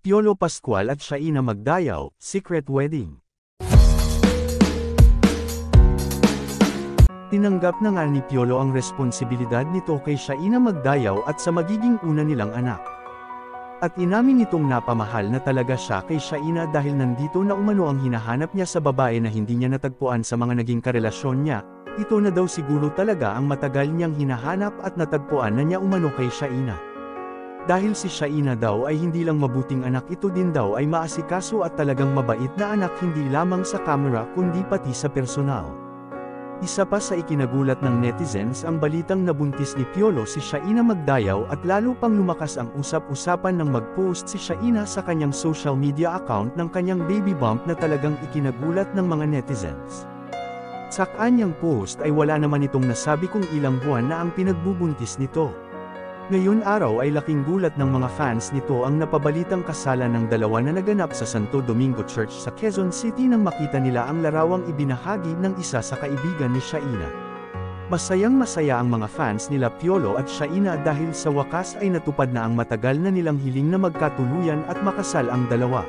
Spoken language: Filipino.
Piolo Pascual at Shaina Magdayaw, secret wedding. Tinanggap na nga ni Piolo ang responsibilidad nito kay Shaina Magdayaw at sa magiging una nilang anak. At inamin nitong napamahal na talaga siya kay Shaina dahil nandito na umano ang hinahanap niya sa babae na hindi niya natagpuan sa mga naging karelasyon niya. Ito na daw siguro talaga ang matagal niyang hinahanap at natagpuan na niya umano kay Shaina. Dahil si Shaina daw ay hindi lang mabuting anak, ito din daw ay maasikaso at talagang mabait na anak, hindi lamang sa camera kundi pati sa personal. Isa pa sa ikinagulat ng netizens ang balitang nabuntis ni Piolo si Shaina Magdayaw at lalo pang lumakas ang usap-usapan nang mag-post si Shaina sa kanyang social media account ng kanyang baby bump na talagang ikinagulat ng mga netizens. Sa kanyang post ay wala naman itong nasabi kung ilang buwan na ang pinagbubuntis nito. Ngayon araw ay laking gulat ng mga fans nito ang napabalitang kasalan ng dalawa na naganap sa Santo Domingo Church sa Quezon City nang makita nila ang larawang ibinahagi ng isa sa kaibigan ni Shaina. Masayang-masaya ang mga fans nila Piolo at Shaina dahil sa wakas ay natupad na ang matagal na nilang hiling na magkatuluyan at makasal ang dalawa.